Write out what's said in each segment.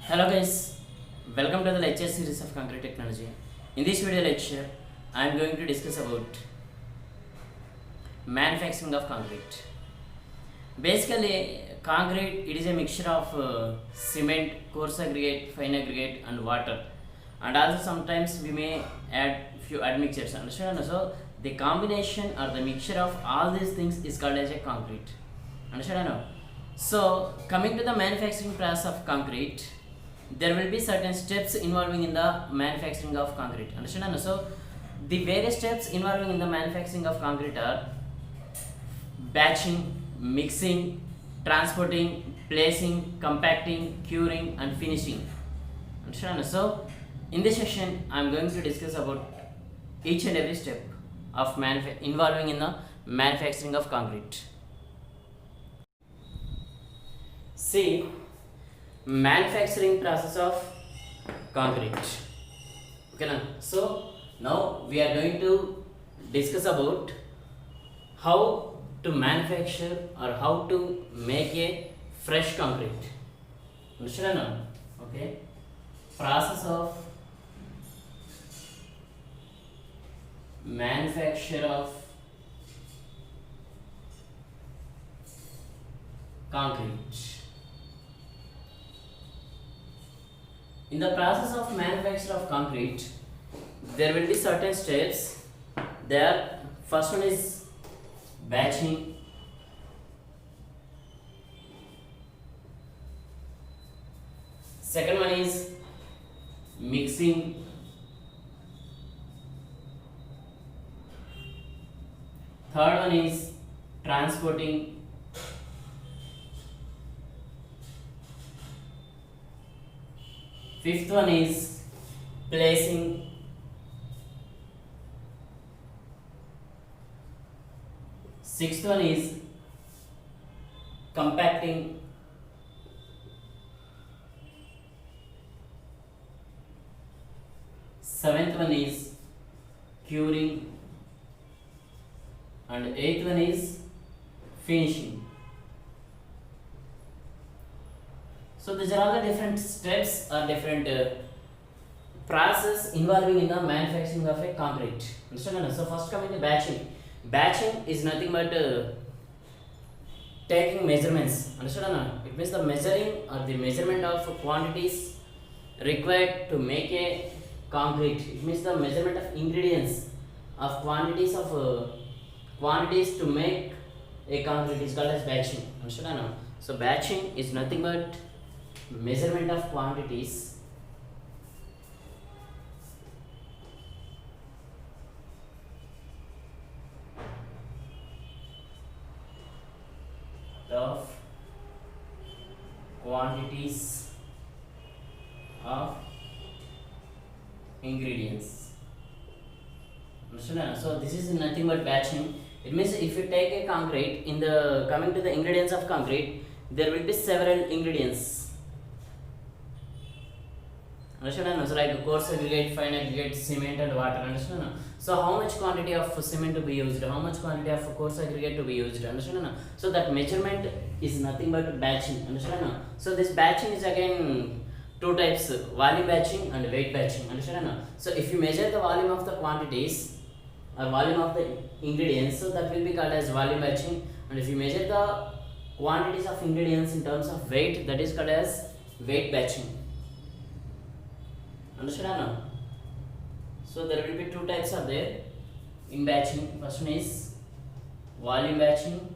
Hello guys, welcome to the lecture series of concrete technology. In this video lecture, I am going to discuss about manufacturing of concrete. Basically, concrete it is a mixture of cement, coarse aggregate, fine aggregate, and water, and also sometimes we may add few admixtures. Understand? So the combination or the mixture of all these things is called as a concrete. Understand? So coming to the manufacturing process of concrete, there will be certain steps involving in the manufacturing of concrete. Understand? So the various steps involving in the manufacturing of concrete are batching, mixing, transporting, placing, compacting, curing, and finishing. Understand? So in this session I am going to discuss about each and every step of involving in the manufacturing of concrete. See, manufacturing process of concrete. Okay, now so now we are going to discuss about how to manufacture or how to make a fresh concrete. Understand now? Okay, process of manufacture of concrete. In the process of manufacture of concrete, there will be certain steps. There, first one is batching, second one is mixing, third one is transporting, fifth one is placing, sixth one is compacting, seventh one is curing, and eighth one is finishing. So these are all the different steps or different process involving in the manufacturing of a concrete. Understand? So first coming to batching. Batching is nothing but taking measurements. Understand? It means the measuring or the measurement of quantities required to make a concrete. It means the measurement of ingredients of quantities to make a concrete is called as batching. Understand? So batching is nothing but measurement of quantities of ingredients. Understand? So this is nothing but batching. It means if you take a concrete, in the coming to the ingredients of concrete, there will be several ingredients. Understand? So like coarse aggregate, fine aggregate, cement, and water. Understand? So how much quantity of cement to be used, how much quantity of coarse aggregate to be used. Understand? So that measurement is nothing but batching. Understand? So this batching is again two types: volume batching and weight batching. Understand? So if you measure the volume of the quantities or volume of the ingredients, so that will be called as volume batching. And if you measure the quantities of ingredients in terms of weight, that is called as weight batching. Understand? So there will be two types are there in batching. First one is volume batching,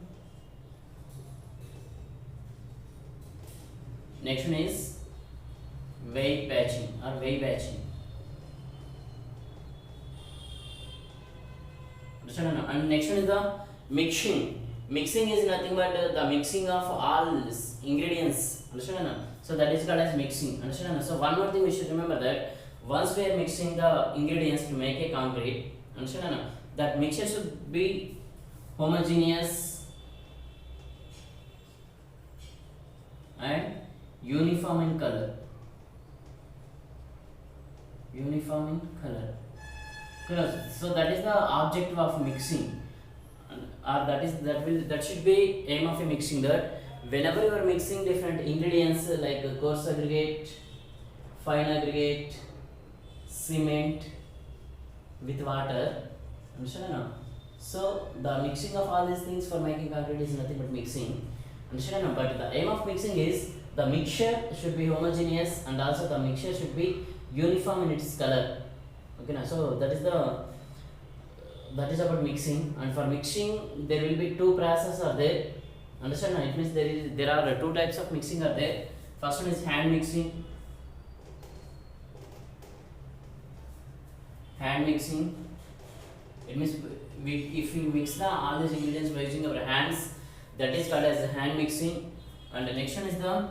next one is weight batching or weight batching. Understand? And next one is the mixing. Mixing is nothing but the mixing of all ingredients. Understand? So that is called as mixing. Understand? So one more thing we should remember, that once we are mixing the ingredients to make a concrete, understand? That mixture should be homogeneous and uniform in color. So that is the objective of mixing, or that should be aim of a mixing, that whenever you are mixing different ingredients like coarse aggregate, fine aggregate, cement with water. Understand now? So the mixing of all these things for making concrete is nothing but mixing. Understand now? But the aim of mixing is the mixture should be homogeneous and also the mixture should be uniform in its color. Okay now, so that is about mixing. And for mixing there will be two processes are there. Understand now? It means there are two types of mixing are there. First one is hand mixing. Hand mixing, it means if we mix all these ingredients by using our hands, that is called as hand mixing. And the next one is the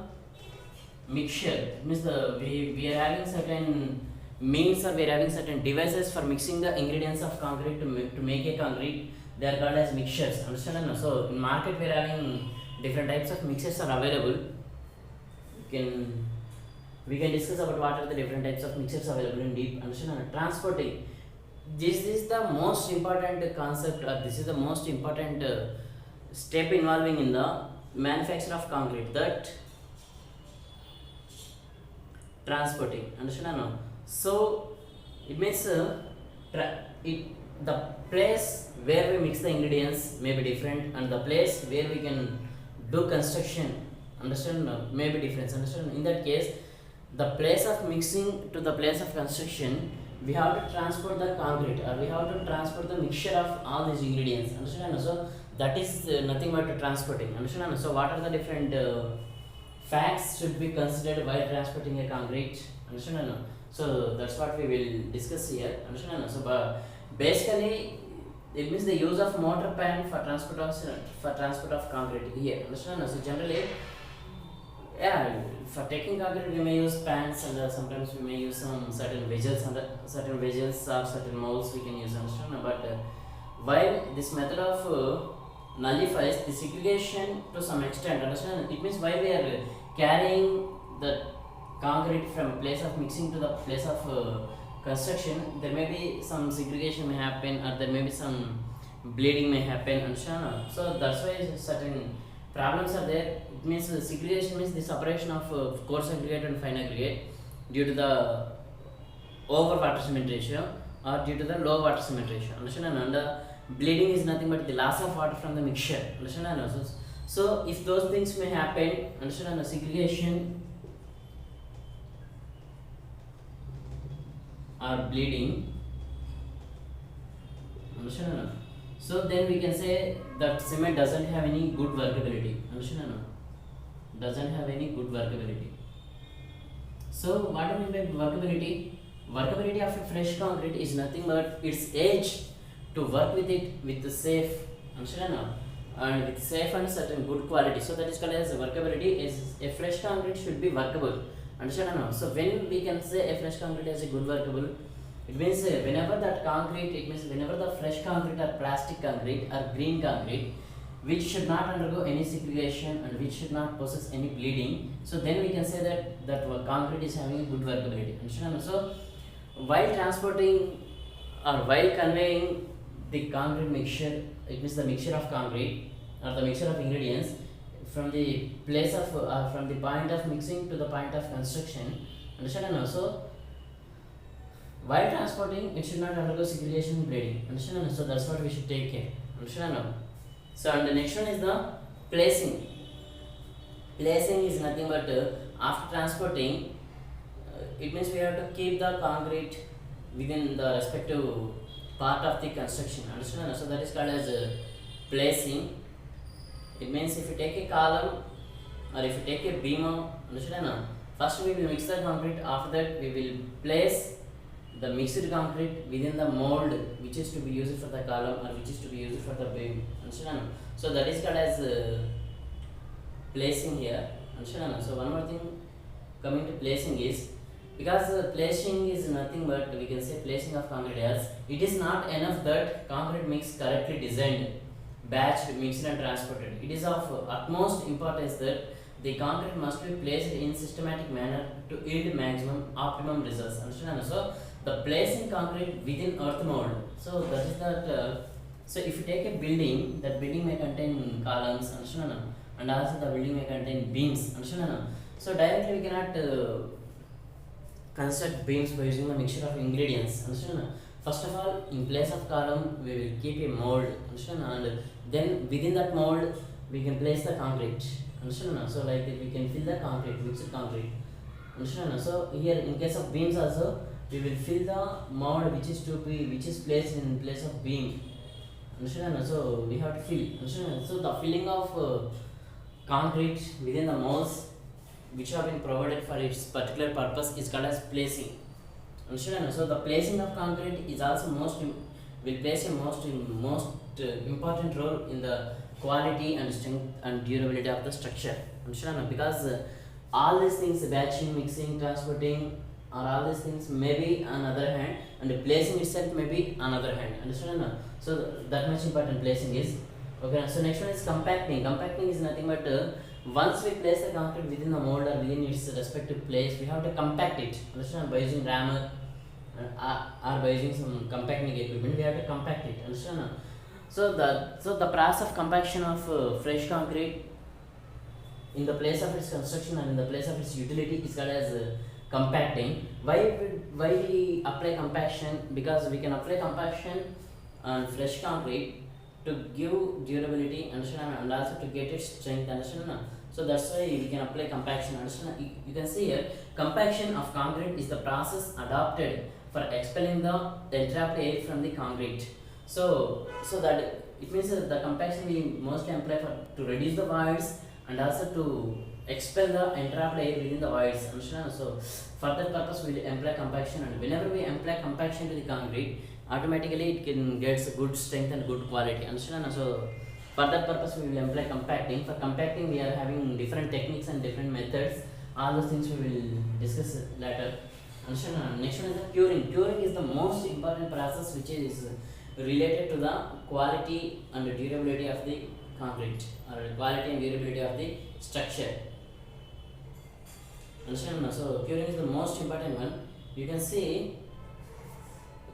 mixture. It means we are having certain means or we are having certain devices for mixing the ingredients of concrete to make a concrete. They are called as mixtures. Understand? So in market we are having different types of mixtures are available. We can discuss about what are the different types of mixtures available in deep. Understand? Transporting. This is the most important concept, or this is the most important step involving in the manufacture of concrete. That transporting. Understand? No? So it means the place where we mix the ingredients may be different, and the place where we can do construction. Understand? No? May be different. Understand? In that case, the place of mixing to the place of construction, we have to transport the concrete or we have to transport the mixture of all these ingredients. Understand? So that is nothing but transporting. Understand? So what are the different facts should be considered while transporting a concrete? Understand? So that's what we will discuss here. Understand? So basically it means the use of mortar pan for transport of concrete here. Understand? So generally, yeah, for taking concrete we may use pans, and sometimes we may use some certain vessels or certain molds we can use. Understand? But while this method of nullifies the segregation to some extent. Understand? It means while we are carrying the concrete from place of mixing to the place of construction, there may be some segregation may happen, or there may be some bleeding may happen. Understand? So that's why certain problems are there. It means segregation means the separation of coarse aggregate and fine aggregate due to the over water cement ratio or due to the low water cement ratio. Understand? And bleeding is nothing but the loss of water from the mixture. Understand? So if those things may happen, understand? Segregation or bleeding, understand? So then we can say that cement doesn't have any good workability. Understand? Doesn't have any good workability. So what do we mean by workability? Workability of a fresh concrete is nothing but its age to work with it with the safe. Understand? And with safe and certain good quality. So that is called as workability. Is a fresh concrete should be workable. Understand? So when we can say a fresh concrete is a good workable, it means whenever that concrete, it means whenever the fresh concrete or plastic concrete or green concrete, which should not undergo any segregation and which should not possess any bleeding, so then we can say that concrete is having a good workability. Understand? So while transporting or while conveying the concrete mixture, it means the mixture of concrete or the mixture of ingredients from the place of from the point of mixing to the point of construction. Understand? So while transporting, it should not undergo segregation and bleeding. Understand? So that's what we should take care. Understand? So and the next one is the placing. Placing is nothing but after transporting, it means we have to keep the concrete within the respective part of the construction. Understand? So that is called as placing. It means if you take a column or if you take a beam, understand? First we will mix the concrete. After that we will place the mixed concrete within the mold which is to be used for the column or which is to be used for the beam. Understand? So that is called as placing here. Understand? So one more thing coming to placing is, because placing is nothing but we can say placing of concrete as it is not enough that concrete mix correctly designed, batched, mixed and transported. It is of utmost importance that the concrete must be placed in systematic manner to yield maximum optimum results. Understand? So the placing concrete within earth mold. So that is that. So if you take a building, that building may contain columns. Understand? And also the building may contain beams. Understand? So directly we cannot construct beams by using a mixture of ingredients. Understand? First of all, in place of column, we will keep a mold. Understand? And then within that mold, we can place the concrete. Understand? So like we can fill the concrete, mixed concrete. Understand? So here in case of beams also, we will fill the mold which is placed in place of beam. Understand? So we have to fill. Understand? So the filling of concrete within the molds which have been provided for its particular purpose is called as placing. Understand? So the placing of concrete is also will place a most important role in the quality and strength and durability of the structure. Understand? Because all these things, batching, mixing, transporting, or all these things may be on other hand, and placing itself may be on other hand. Understand? So that much important placing is. Okay. So next one is compacting. Compacting is nothing but once we place the concrete within the mold or within its respective place, we have to compact it. Understand? By using rammer or by using some compacting equipment, we have to compact it. Understand? So the process of compaction of fresh concrete in the place of its construction and in the place of its utility is called as compacting. Why we apply compaction? Because we can apply compaction on fresh concrete to give durability, understand, and also to get its strength, understand. So that's why we can apply compaction, understand. You can see here, compaction of concrete is the process adopted for expelling the entrapped air from the concrete. So that it means that the compaction we mostly apply to reduce the voids and also to expel the entrapped air within the voids, understand. So for that purpose we will employ compaction, and whenever we employ compaction to the concrete, automatically it can get good strength and good quality, understand. So for that purpose we will employ compacting. For compacting we are having different techniques and different methods. All those things we will discuss later, understand. Next one is the curing. Curing is the most important process which is related to the quality and durability of the concrete, or quality and durability of the structure, understand. So curing is the most important one. You can see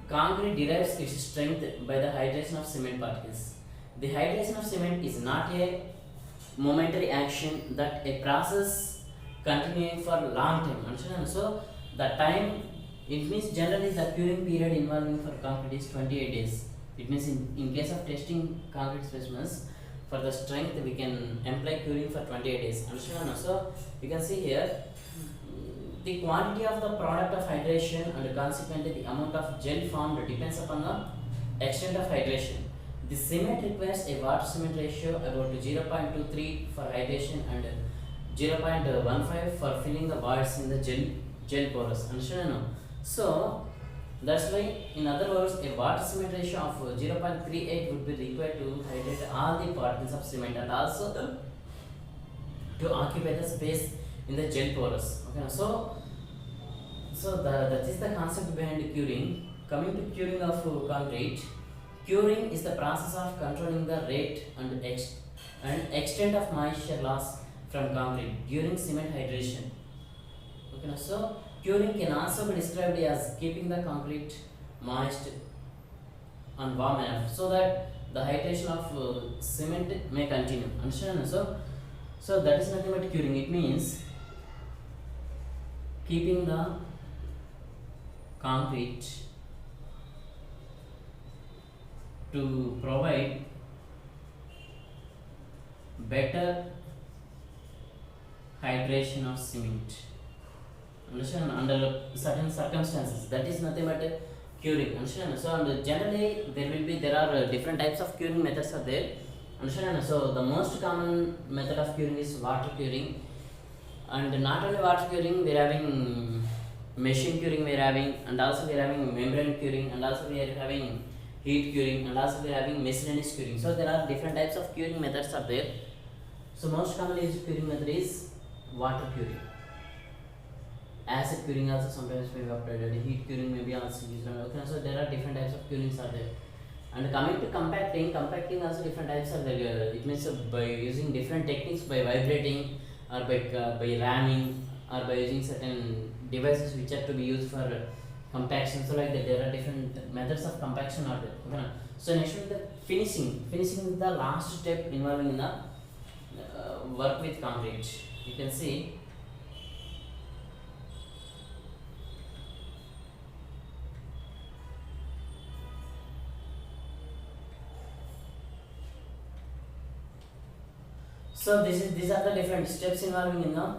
concrete derives its strength by the hydration of cement particles. The hydration of cement is not a momentary action, that a process continuing for long time, understand. So the time, it means generally the curing period involving for concrete is 28 days. It means in case of testing concrete specimens for the strength, we can employ curing for 28 days, understand. So you can see here the quantity of the product of hydration and consequently the amount of gel formed depends upon the extent of hydration. The cement requires a water cement ratio about 0.23 for hydration and 0.15 for filling the voids in the gel porous, understand. So that's why, in other words, a water cement ratio of 0.38 would be required to hydrate all the particles of cement and also to occupy the space in the gel porous. Okay, so that is the concept behind curing. Coming to curing of concrete, curing is the process of controlling the rate and extent of moisture loss from concrete during cement hydration. Okay, so curing can also be described as keeping the concrete moist and warm enough so that the hydration of cement may continue, understand. So that is nothing but curing. It means keeping the concrete to provide better hydration of cement, understand, under certain circumstances. That is nothing but curing, understand. So and generally there are different types of curing methods are there, understand. So the most common method of curing is water curing, and not only water curing, we are having machine curing, we are having, and also we are having membrane curing, and also we are having heat curing, and also we are having miscellaneous curing. So there are different types of curing methods are there. So most commonly used curing method is water curing. Acid curing also sometimes may be applied, and heat curing may be also used. Okay, so there are different types of curings are there. And coming to compacting also different types are there. It means by using different techniques, by vibrating or by ramming or by using certain devices which are to be used for compaction. So like that, there are different methods of compaction are there. Okay. So next is the finishing. Finishing is the last step involving in the work with concrete. You can see So these are the different steps involving in the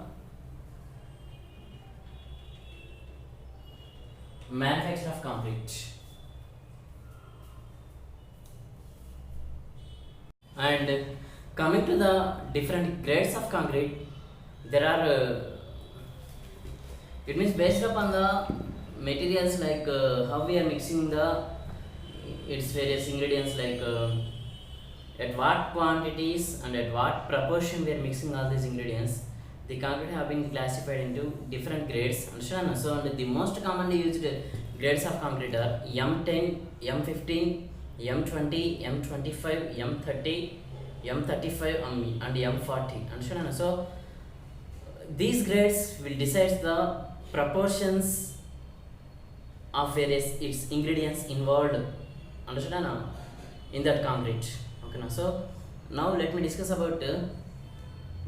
manufacture of concrete. And coming to the different grades of concrete, there are it means based upon the materials, like how we are mixing the its various ingredients, like at what quantities and at what proportion we are mixing all these ingredients. The concrete have been classified into different grades. Understand? So the most commonly used grades of concrete are M10, M15, M20, M25, M30, M35, and M40. Understand? So these grades will decide the proportions of various its ingredients involved. Understand in that concrete. Okay, now so now let me discuss about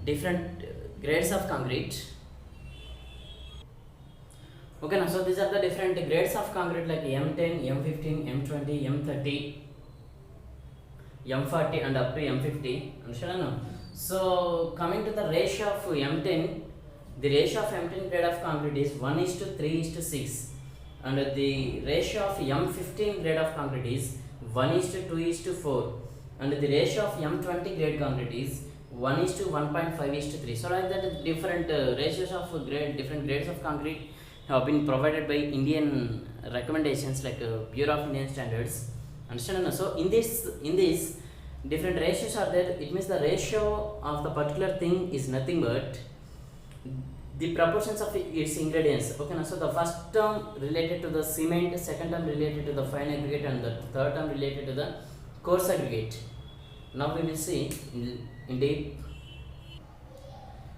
different grades of concrete. Okay, now so these are the different grades of concrete, like M10, M15, M20, M30, M40, and up to M50. Understand now? So coming to the ratio of M10, the ratio of M10 grade of concrete is 1:3:6, and the ratio of M15 grade of concrete is 1:2:4, and the ratio of M20 grade concrete is 1:1.5:3. So like that, different ratios of different grades of concrete have been provided by Indian recommendations, like Bureau of Indian Standards. Understand? So in this different ratios are there. It means the ratio of the particular thing is nothing but the proportions of its ingredients. Okay, now so the first term related to the cement, second term related to the fine aggregate, and the third term related to the coarse aggregate. Now we will see in deep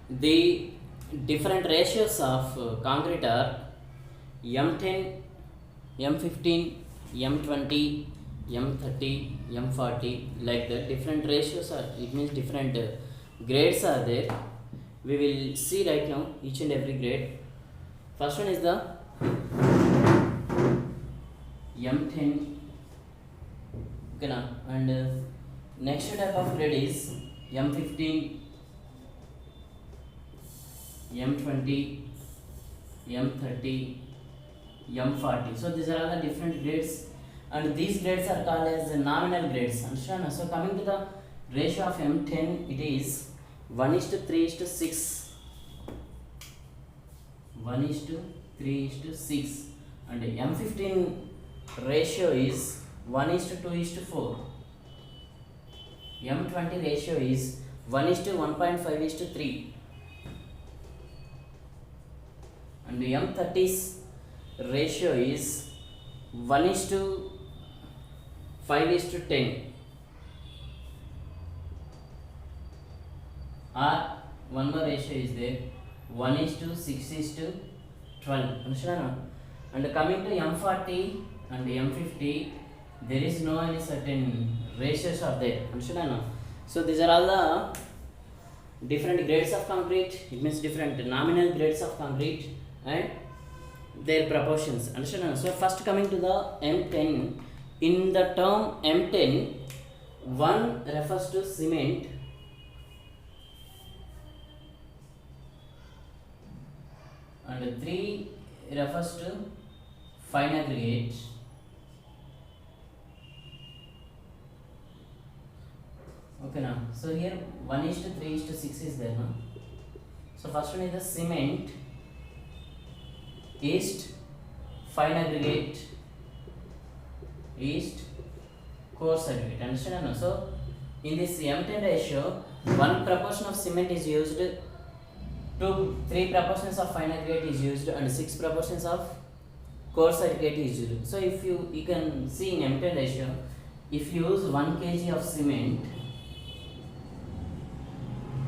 the different ratios of concrete are M10, M15, M20, M30, M40, like that. Different ratios are, it means different grades are there. We will see right now each and every grade. First one is the M10. Okay, now, and next type of grade is M15, M20, M30, M40. So these are all the different grades, and these grades are called as the nominal grades. Understand? So coming to the ratio of M10, it is 1:3:6, 1:3:6, and M15 ratio is 1:2:4. M20 ratio is 1:1.5:3, and M30's ratio is 1:5:10. Or one more ratio is there, 1:6:12. Understand? And coming to M40 and M50, there is no any certain ratios are there. Understand? So these are all the different grades of concrete. It means different nominal grades of concrete and their proportions. Understand? So first coming to the M10, in the term M10, 1 refers to cement, and 3 refers to fine aggregate, okay now. So here 1:3:6 is there, no? So first one is the cement, east fine aggregate, east coarse aggregate. Understand? No? So in this M10 ratio, 1 proportion of cement is used, 3 proportions of fine aggregate is used, and 6 proportions of coarse aggregate is used. So if you can see in M10 ratio, if you use 1 kg of cement,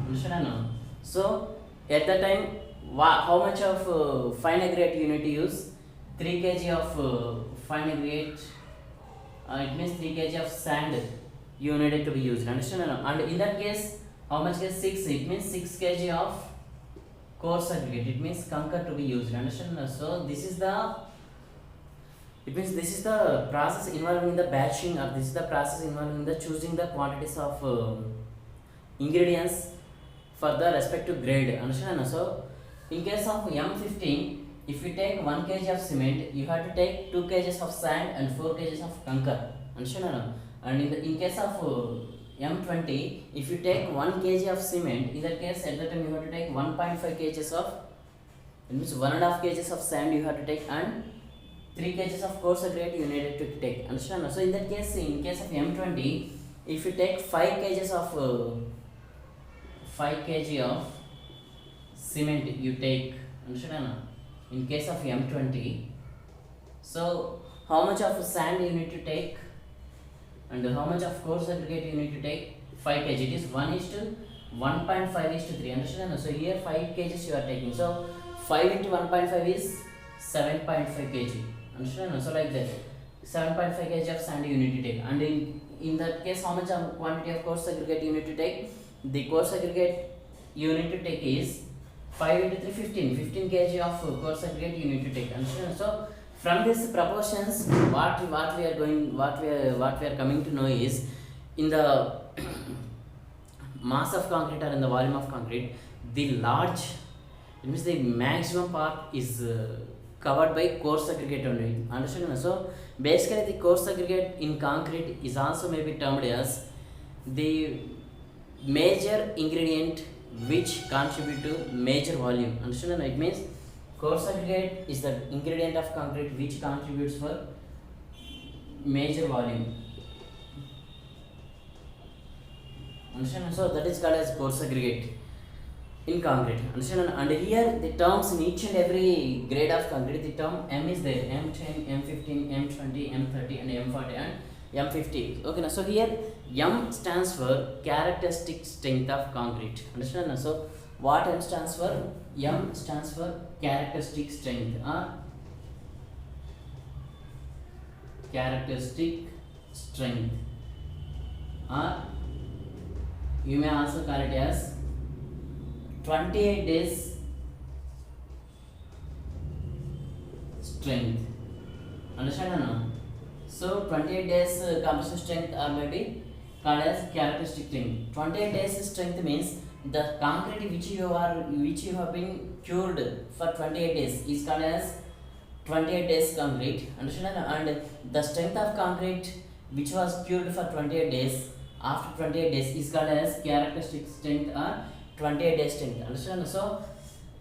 understand? No? So at that time, how much of fine aggregate you need to use? 3 kg of fine aggregate. It means 3 kg of sand you needed to be used. Understand? No? And in that case, how much is 6? It means 6 kg of coarse aggregate. It means concrete to be used. Understand? No? So this is the, it means this is the process involving the batching, or this is the process involving the choosing the quantities of ingredients for the respective grade. Understand? So in case of M15, if you take 1 kg of cement, you have to take 2 kgs of sand and 4 kgs of concrete. Understand? And in case of M20, if you take 1 kg of cement, in that case at that time you have to take 1.5 kgs of, it means 1.5 kgs of sand you have to take, and 3 kgs of coarse aggregate you needed to take. Understand? So in that case, in case of M20, if you take 5 kgs of 5 kg of cement you take. Understand? In case of M20, so how much of sand you need to take and how much of coarse aggregate you need to take? 5 kg. It is 1:1.5:3. Understand? So here 5 kgs you are taking, so 5 into 1.5 is 7.5 kg. Understand? So like that, 7.5 kg of sand you need to take. And in that case, how much of quantity of coarse aggregate you need to take? The coarse aggregate you need to take is 5 into 3 15 kg of coarse aggregate you need to take. Understand? So from these proportions, what we are coming to know is, in the mass of concrete or in the volume of concrete, the large, it means the maximum part is covered by coarse aggregate only. Understand? So basically the coarse aggregate in concrete is also may be termed as the major ingredient which contribute to major volume. Understand? It means coarse aggregate is the ingredient of concrete which contributes for major volume. Understand? So that is called as coarse aggregate in concrete. Understand? And here the terms in each and every grade of concrete, the term M is there: M10, M15, M20, M30, and M40 and M50. Okay, now so here M stands for characteristic strength of concrete. Understand? So what M stands for? M stands for characteristic strength or characteristic strength, or you may also call it as 28 days strength. Understand? No? So 28 days compression strength or maybe called as characteristic strength. 28 days strength means the concrete which you have been cured for 28 days is called as 28 days concrete. Understand? And the strength of concrete which was cured for 28 days after 28 days is called as characteristic strength or 28 days strength. Understand? So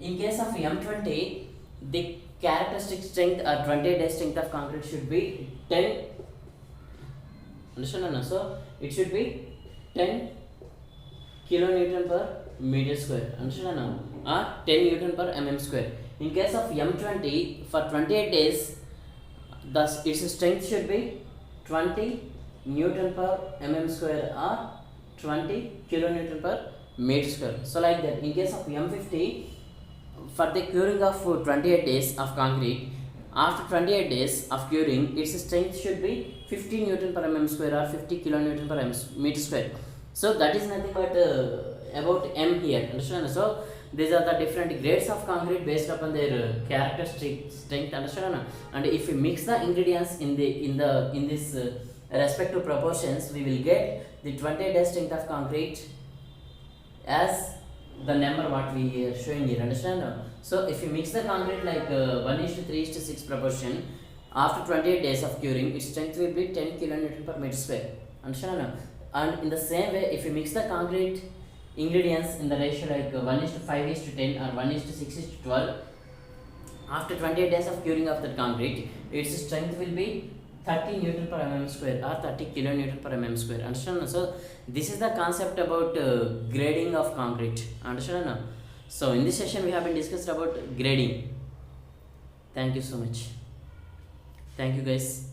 in case of M20, the characteristic strength or 28 days strength of concrete should be 10. Understand? So it should be 10 kilonewton per meter square. Understand? Or 10 newton per mm square. In case of M20, for 28 days, thus its strength should be 20 newton per mm square or 20 kilonewton per meter square. So like that. In case of M50, for the curing of 28 days of concrete, after 28 days of curing, its strength should be 50 newton per mm square or 50 kilonewton per meter square. So that is nothing but about M here. Understand? So these are the different grades of concrete based upon their characteristic strength. Understand? And if we mix the ingredients in this respective proportions, we will get the 28 days strength of concrete as the number what we are showing here. Understand? So if you mix the concrete like 1:3:6 proportion, after 28 days of curing, its strength will be 10 kilonewton per meter square. Understand? And in the same way, if you mix the concrete ingredients in the ratio like 1:5:10 or 1:6:12, after 28 days of curing of that concrete, its strength will be 30 newton per mm square or 30 kilonewton per mm square. Understand? So this is the concept about grading of concrete. Understand? So in this session we have been discussed about grading. Thank you so much. Thank you guys.